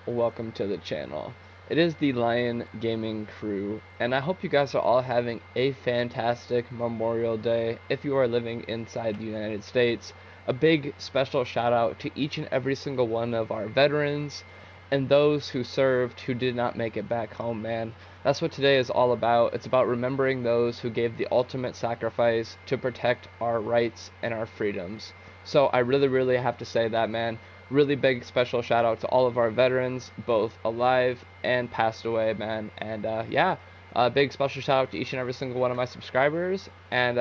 Welcome to the channel. It is the Lion Gaming crew, and I hope you guys are all having a fantastic Memorial Day. If you are living inside the United States, a big special shout out to each and every single one of our veterans and those who served who did not make it back home, man. That's what today is all about. It's about remembering those who gave the ultimate sacrifice to protect our rights and our freedoms. So I really have to say that, man. Really big special shout out to all of our veterans, both alive and passed away, man. And yeah, a big special shout out to each and every single one of my subscribers. And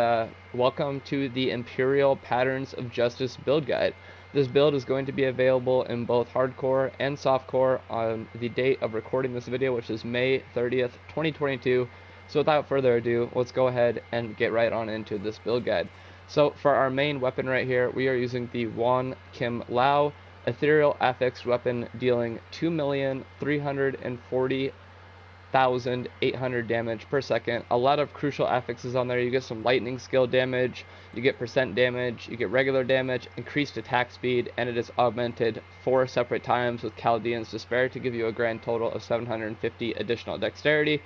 welcome to the Imperial Patterns of Justice build guide. This build is going to be available in both hardcore and softcore on the date of recording this video, which is May 30th, 2022. So without further ado, let's go ahead and get right on into this build guide. So for our main weapon right here, we are using the Wan Kim Lao Ethereal Affix weapon, dealing 2,340,800 damage per second. A lot of crucial affixes on there. You get some lightning skill damage, you get percent damage, you get regular damage, increased attack speed, and it is augmented 4 separate times with Chaldean's Despair to give you a grand total of 750 additional dexterity.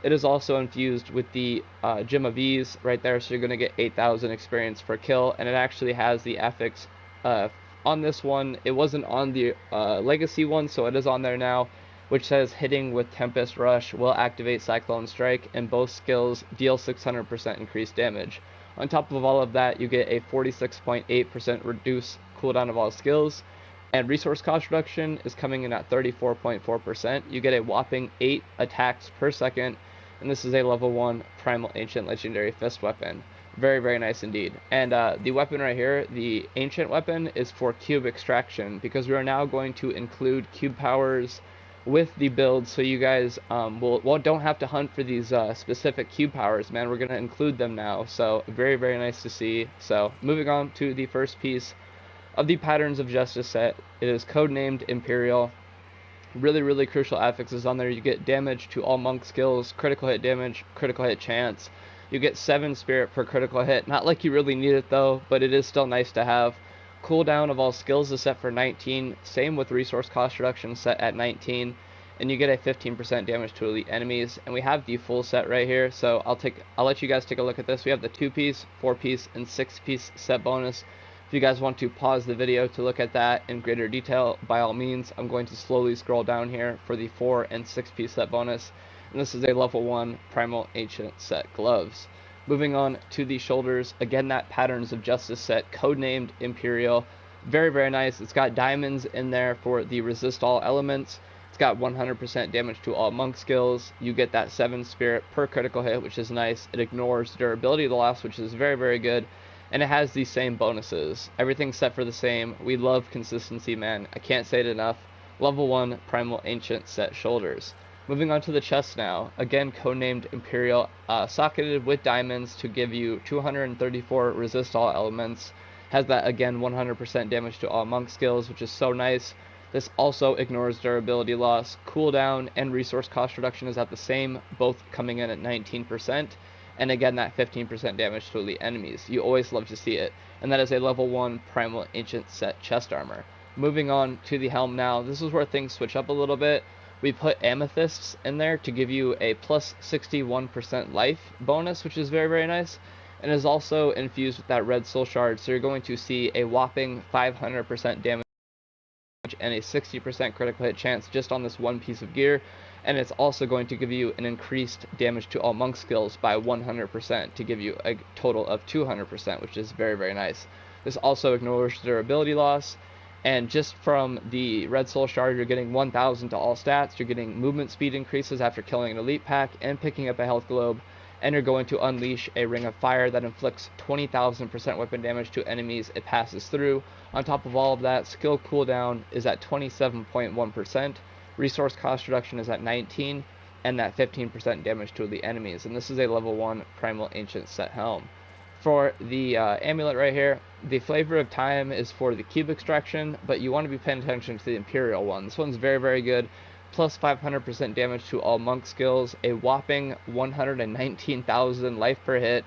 It is also infused with the Gem of Ease right there, so you're going to get 8,000 experience per kill, and it actually has the affix on this one. It wasn't on the legacy one, so it is on there now, which says hitting with Tempest Rush will activate Cyclone Strike, and both skills deal 600% increased damage. On top of all of that, you get a 46.8% reduced cooldown of all skills, and resource cost reduction is coming in at 34.4%. You get a whopping 8 attacks per second, and this is a level 1 Primal Ancient Legendary Fist weapon. Very nice indeed. And the weapon right here, the ancient weapon, is for cube extraction, because we are now going to include cube powers with the build, so you guys don't have to hunt for these specific cube powers, man. We're going to include them now, so very nice to see. So moving on to the first piece of the Patterns of Justice set, it is codenamed Imperial. Really crucial affixes on there. You get damage to all monk skills, critical hit damage, critical hit chance. You get 7 spirit per critical hit. Not like you really need it though, but it is still nice to have. Cooldown of all skills is set for 19. Same with resource cost reduction, set at 19. And you get a 15% damage to elite enemies. And we have the full set right here, so I'll let you guys take a look at this. We have the 2-piece, 4-piece, and 6-piece set bonus. If you guys want to pause the video to look at that in greater detail, by all means, I'm going to slowly scroll down here for the 4 and 6-piece set bonus. And this is a level 1 Primal Ancient set gloves. Moving on to the shoulders, again that Patterns of Justice set, codenamed Imperial. Very nice. It's got diamonds in there for the resist all elements. It's got 100% damage to all monk skills. You get that 7 spirit per critical hit, which is nice. It ignores durability loss, which is very good. And it has these same bonuses. Everything's set for the same. We love consistency, man. I can't say it enough. Level 1 Primal Ancient set shoulders. Moving on to the chest now, again codenamed Imperial, socketed with diamonds to give you 234 resist all elements. Has that again 100% damage to all monk skills, which is so nice. This also ignores durability loss. Cooldown and resource cost reduction is at the same, both coming in at 19%. And again that 15% damage to elite enemies. You always love to see it. And that is a level 1 Primal Ancient set chest armor. Moving on to the helm now, this is where things switch up a little bit. We put amethysts in there to give you a plus 61% life bonus, which is very nice, and is also infused with that red soul shard, so you're going to see a whopping 500% damage and a 60% critical hit chance just on this one piece of gear. And it's also going to give you an increased damage to all monk skills by 100% to give you a total of 200%, which is very nice. This also ignores durability loss. And just from the Red Soul Shard, you're getting 1,000 to all stats, you're getting movement speed increases after killing an elite pack, and picking up a health globe, and you're going to unleash a Ring of Fire that inflicts 20,000% weapon damage to enemies it passes through. On top of all of that, skill cooldown is at 27.1%, resource cost reduction is at 19, and that 15% damage to the enemies. And this is a level 1 Primal Ancient set helm. For the amulet right here, the Flavor of Time is for the cube extraction, but you want to be paying attention to the Imperial one. This one's very good. Plus 500% damage to all monk skills, a whopping 119,000 life per hit.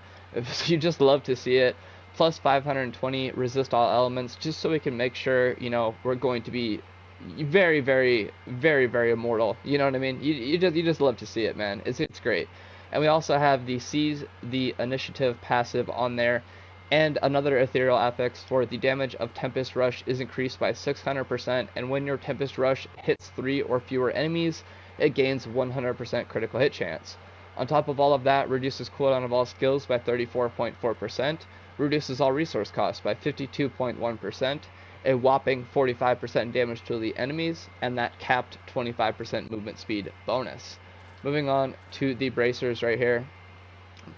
You just love to see it. Plus 520 resist all elements, just so we can make sure, we're going to be very, very, very, very immortal. You know what I mean? You just love to see it, man. It's great. And we also have the Seize the Initiative passive on there, and another ethereal affix for the damage of Tempest Rush is increased by 600%, and when your Tempest Rush hits 3 or fewer enemies, it gains 100% critical hit chance. On top of all of that, reduces cooldown of all skills by 34.4%, reduces all resource costs by 52.1%, a whopping 45% damage to the enemies, and that capped 25% movement speed bonus. Moving on to the bracers right here.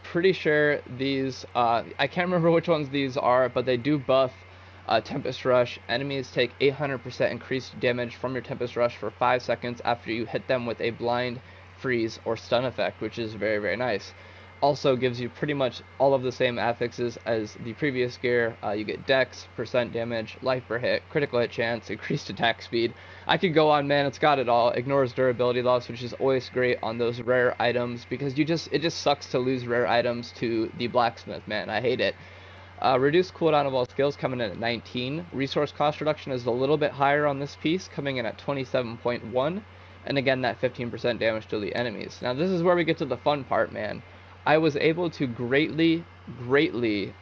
Pretty sure these, I can't remember which ones these are, but they do buff Tempest Rush. Enemies take 800% increased damage from your Tempest Rush for 5 seconds after you hit them with a blind, freeze, or stun effect, which is very, very nice. Also gives you pretty much all of the same affixes as the previous gear. You get dex, percent damage, life per hit, critical hit chance, increased attack speed. I could go on, man. It's got it all. Ignores durability loss, which is always great on those rare items, because it just sucks to lose rare items to the blacksmith, man. I hate it. Reduced cooldown of all skills coming in at 19. Resource cost reduction is a little bit higher on this piece, coming in at 27.1. And again, that 15% damage to the enemies. Now, this is where we get to the fun part, man. I was able to greatly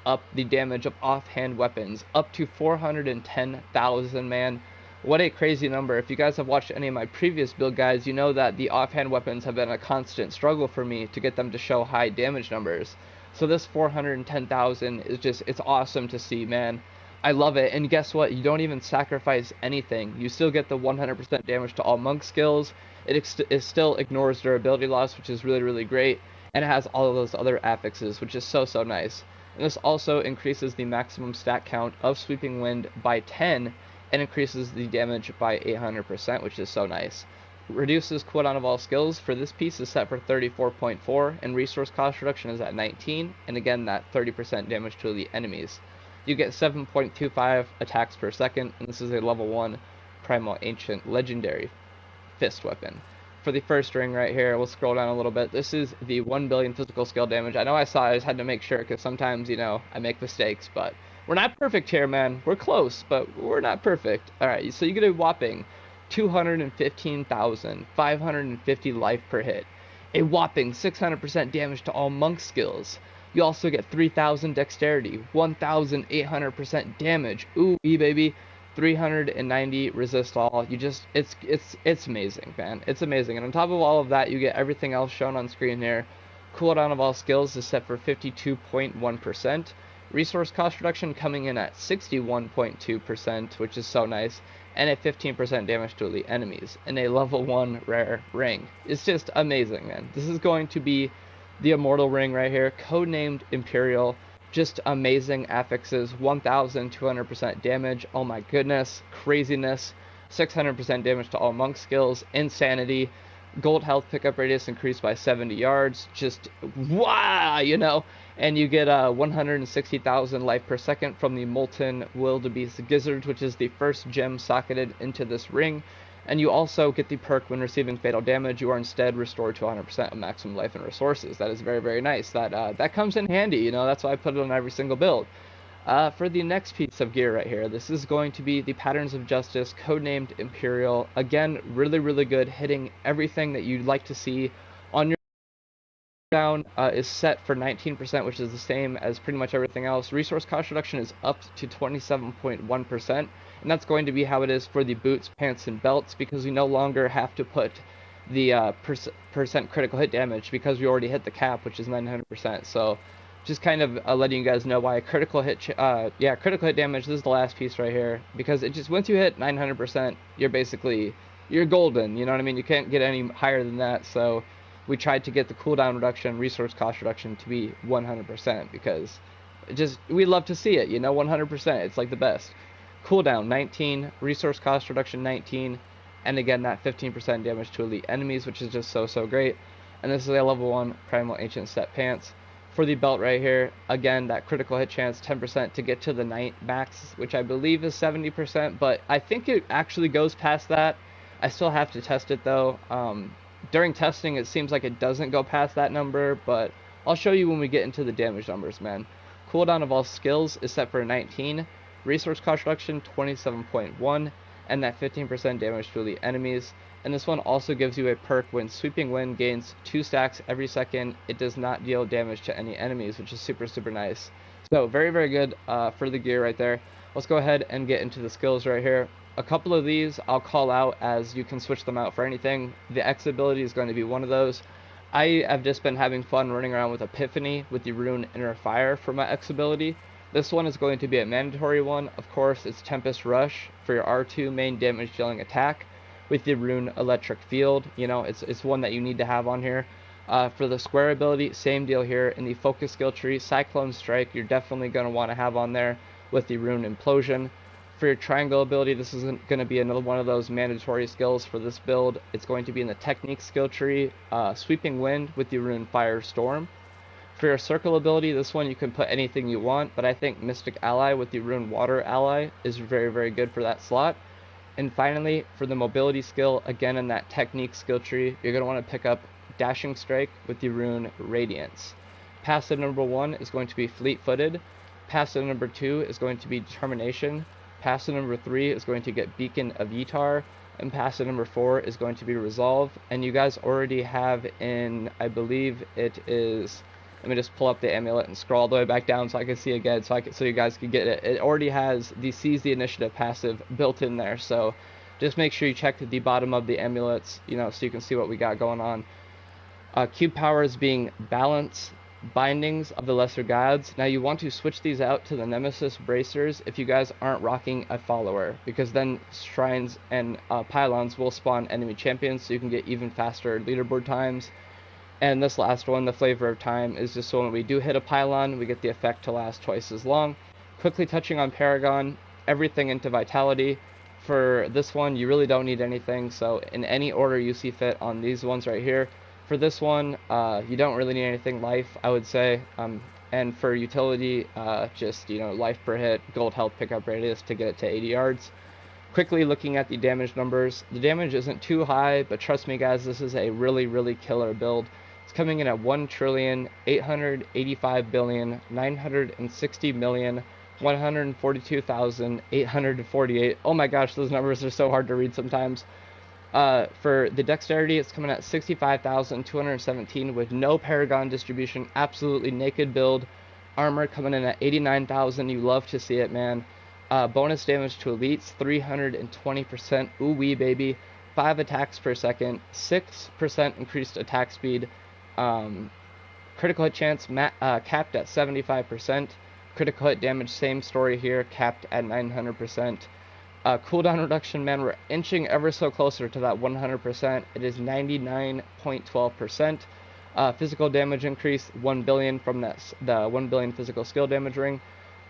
up the damage of offhand weapons up to 410,000, man. What a crazy number. If you guys have watched any of my previous build guides, you know that the offhand weapons have been a constant struggle for me to get them to show high damage numbers. So this 410,000 is just, it's awesome to see, man. I love it. And guess what? You don't even sacrifice anything. You still get the 100% damage to all monk skills. It still ignores durability loss, which is really, really great. And it has all of those other affixes, which is so, so nice. And this also increases the maximum stat count of Sweeping Wind by 10 and increases the damage by 800%, which is so nice. Reduces cooldown of all skills for this piece is set for 34.4, and resource cost reduction is at 19, and again that 30% damage to the enemies. You get 7.25 attacks per second, and this is a level 1 Primal Ancient Legendary Fist Weapon. For the first ring right here, we'll scroll down a little bit. This is the 1 billion physical skill damage. I know I saw it, I just had to make sure, because sometimes, you know, I make mistakes, but we're not perfect here, man. We're close, but we're not perfect. Alright, so you get a whopping 215,550 life per hit. A whopping 600% damage to all monk skills. You also get 3,000 dexterity, 1,800% damage. Ooh, baby. 390 resist all. It's amazing, man. It's amazing. And on top of all of that, you get everything else shown on screen here. Cooldown of all skills is set for 52.1%. Resource cost reduction coming in at 61.2%, which is so nice. And a 15% damage to the enemies. And a level 1 rare ring. It's just amazing, man. This is going to be the immortal ring right here, codenamed Imperial. Just amazing affixes, 1,200% damage, oh my goodness, craziness, 600% damage to all monk skills, insanity, gold health pickup radius increased by 70 yards, just wow, you know, and you get 160,000 life per second from the Molten Wildebeest Gizzard, which is the first gem socketed into this ring. And you also get the perk when receiving fatal damage. You are instead restored to 100% of maximum life and resources. That is very, very nice. That comes in handy, you know, that's why I put it on every single build. For the next piece of gear right here, this is going to be the Patterns of Justice, codenamed Imperial. Again, really, really good, hitting everything that you'd like to see on your down. Is set for 19%, which is the same as pretty much everything else. Resource cost reduction is up to 27.1%. And that's going to be how it is for the boots, pants, and belts, because we no longer have to put the percent critical hit damage, because we already hit the cap, which is 900%. So just kind of letting you guys know why critical hit critical hit damage. This is the last piece right here, because it just, once you hit 900%, you're golden, you know what I mean? You can't get any higher than that. So we tried to get the cooldown reduction, resource cost reduction to be 100%, because we love to see it, you know, 100%. It's like the best. Cooldown 19, resource cost reduction 19, and again that 15% damage to elite enemies, which is just so great. And this is a level 1 Primal Ancient Set Pants. For the belt right here, again that critical hit chance 10% to get to the night max, which I believe is 70%, but I think it actually goes past that. I still have to test it though. During testing it seems like it doesn't go past that number, but I'll show you when we get into the damage numbers, man. Cooldown of all skills is set for 19. Resource cost reduction 27.1, and that 15% damage to elite enemies. And this one also gives you a perk when Sweeping Wind gains 2 stacks every second. It does not deal damage to any enemies, which is super nice. So very, very good for the gear right there. Let's go ahead and get into the skills right here. A couple of these I'll call out as you can switch them out for anything. The X ability is going to be one of those. I have just been having fun running around with Epiphany with the rune Inner Fire for my X ability. This one is going to be a mandatory one. Of course, it's Tempest Rush for your R2 main damage dealing attack with the rune Electric Field. You know, it's one that you need to have on here. For the square ability, same deal here. In the focus skill tree, Cyclone Strike, you're definitely going to want to have on there with the rune Implosion. For your triangle ability, this is going to be another one of those mandatory skills for this build. It's going to be in the technique skill tree, Sweeping Wind with the rune Firestorm. For your circle ability, this one you can put anything you want, but I think Mystic Ally with the rune Water Ally is very good for that slot. And finally, for the mobility skill, again in that technique skill tree, you're going to want to pick up Dashing Strike with the rune Radiance. Passive number 1 is going to be Fleet-Footed. Passive number 2 is going to be Determination. Passive number 3 is going to get Beacon of Ytar, and passive number 4 is going to be Resolve. And you guys already have in, I believe it is, let me just pull up the amulet and scroll all the way back down so I can see again, so you guys can get it. It already has the Seize the Initiative passive built in there, so just make sure you check the bottom of the amulets, you know, so you can see what we got going on. Cube powers being Balance, Bindings of the Lesser Gods. Now you want to switch these out to the Nemesis Bracers if you guys aren't rocking a follower, because then shrines and pylons will spawn enemy champions, so you can get even faster leaderboard times. And this last one, the Flavor of Time, is just so when we do hit a pylon, we get the effect to last twice as long. Quickly touching on Paragon, everything into Vitality. For this one, you really don't need anything, so in any order you see fit on these ones right here. For this one, you don't really need anything life, I would say. And for utility, just, you know, life per hit, gold health pickup radius to get it to 80 yards. Quickly looking at the damage numbers, the damage isn't too high, but trust me guys, this is a really killer build. It's coming in at 1,885,960,142,848. Oh my gosh, those numbers are so hard to read sometimes. For the dexterity, it's coming at 65,217 with no Paragon distribution, absolutely naked build. Armor coming in at 89,000, you love to see it, man. Bonus damage to elites, 320%, ooh wee baby. 5 attacks per second, 6% increased attack speed. Critical hit chance capped at 75%. Critical hit damage, same story here, capped at 900%. Cooldown reduction, man, we're inching ever so closer to that 100%. It is 99.12%. Physical damage increase 1 billion from the 1 billion physical skill damage ring.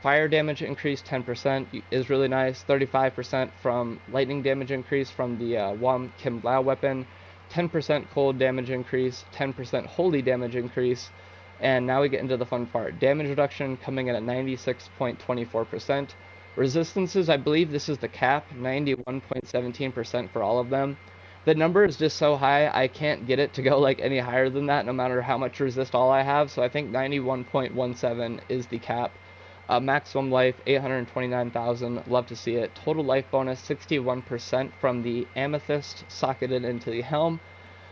Fire damage increase 10% is really nice. 35% from lightning damage increase from the Wam Kim Lao weapon. 10% cold damage increase. 10% holy damage increase. And now we get into the fun part. Damage reduction coming in at 96.24%. Resistances, I believe this is the cap, 91.17% for all of them. The number is just so high, I can't get it to go like any higher than that, no matter how much resist all I have. So I think 91.17 is the cap. Maximum life, 829,000. Love to see it. Total life bonus, 61% from the Amethyst socketed into the helm.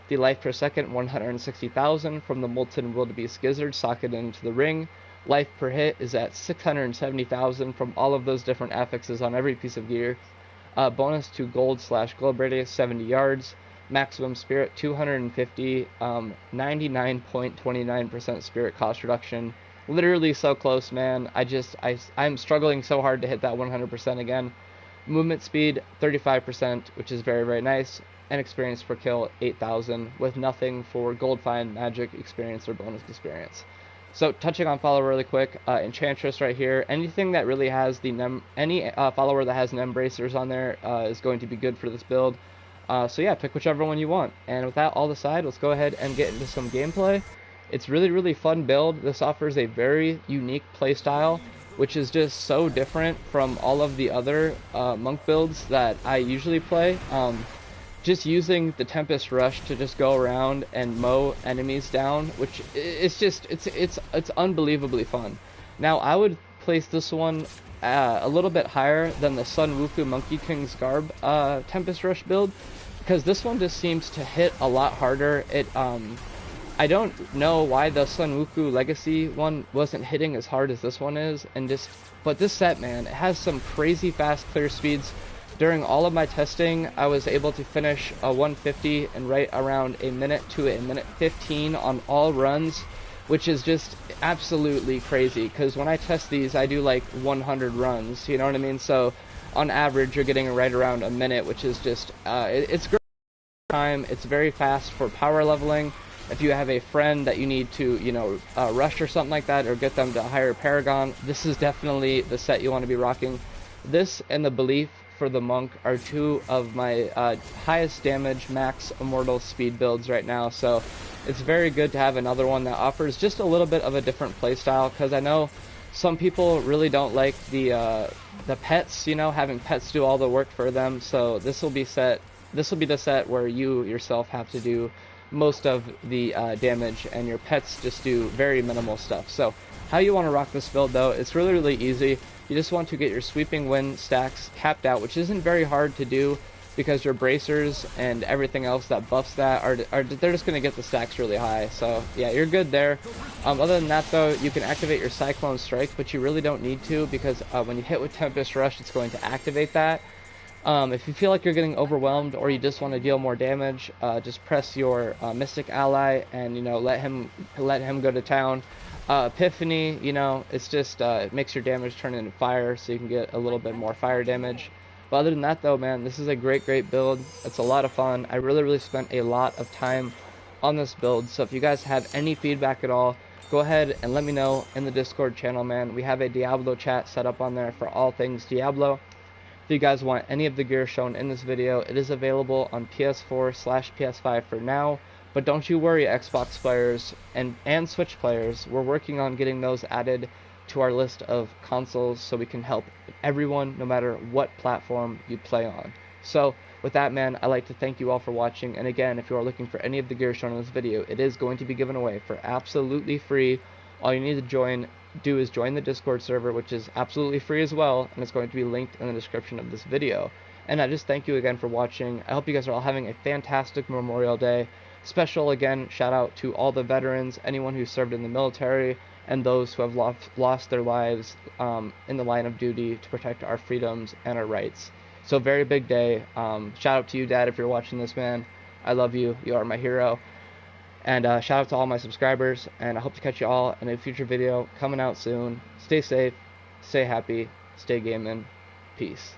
The life per second, 160,000 from the Molten Wildebeest Gizzard socketed into the ring. Life per hit is at 670,000 from all of those different affixes on every piece of gear. Bonus to gold/globe radius, 70 yards. Maximum spirit, 250. 99.29% spirit cost reduction. Literally so close, man. I'm struggling so hard to hit that 100% again. Movement speed, 35%, which is very nice. And experience per kill, 8,000, with nothing for gold find, magic experience, or bonus experience. So touching on follower really quick, Enchantress right here. Anything that really has the any follower that has Nem Bracers on there is going to be good for this build. So yeah, pick whichever one you want. And with that all aside, let's go ahead and get into some gameplay. It's really fun build. This offers a very unique playstyle, which is just so different from all of the other monk builds that I usually play. Just using the Tempest Rush to just go around and mow enemies down, which it's unbelievably fun. Now I would place this one a little bit higher than the Sun Wuku Monkey King's Garb Tempest Rush build, because this one just seems to hit a lot harder. I don't know why the Sun Wuku Legacy one wasn't hitting as hard as this one is, but this set, man, it has some crazy fast clear speeds. During all of my testing, I was able to finish a 150 in right around a minute to a minute 15 on all runs, which is just absolutely crazy, because when I test these, I do like 100 runs, you know what I mean? So on average, you're getting right around a minute, which is just, it's great time. It's very fast for power leveling. If you have a friend that you need to, you know, rush or something like that, or get them to higher Paragon, this is definitely the set you want to be rocking. This and the Belief for the Monk are two of my highest damage max immortal speed builds right now, so it's very good to have another one that offers just a little bit of a different playstyle, because I know some people really don't like the pets, you know, having pets do all the work for them. So this will be the set where you yourself have to do most of the damage, and your pets just do very minimal stuff. So how you want to rock this build, though, it's really easy. You just want to get your sweeping wind stacks capped out, which isn't very hard to do, because your bracers and everything else that buffs that they're just going to get the stacks really high. So yeah, you're good there. Other than that, though, you can activate your Cyclone Strike, but you really don't need to, because when you hit with Tempest Rush, it's going to activate that. If you feel like you're getting overwhelmed, or you just want to deal more damage, just press your Mystic Ally and, you know, let him go to town. Epiphany, you know, it's just it makes your damage turn into fire, so you can get a little bit more fire damage. But other than that, though, man, this is a great build. It's a lot of fun. I really spent a lot of time on this build. So if you guys have any feedback at all, go ahead and let me know in the Discord channel, man. We have a Diablo chat set up on there for all things Diablo. If you guys want any of the gear shown in this video, it is available on PS4/PS5 for now. But don't you worry, Xbox players and Switch players, we're working on getting those added to our list of consoles, so we can help everyone, no matter what platform you play on. So with that, man, I'd like to thank you all for watching. And again, if you are looking for any of the gear shown in this video, it is going to be given away for absolutely free. All you need to do is join the Discord server, which is absolutely free as well, and it's going to be linked in the description of this video. And I just thank you again for watching. I hope you guys are all having a fantastic Memorial Day. Special, again, shout out to all the veterans, anyone who served in the military, and those who have lost their lives in the line of duty to protect our freedoms and our rights. So very big day. Shout out to you, Dad, if you're watching this, man. I love you. You are my hero. And shout out to all my subscribers, and I hope to catch you all in a future video coming out soon. Stay safe, stay happy, stay gaming. Peace.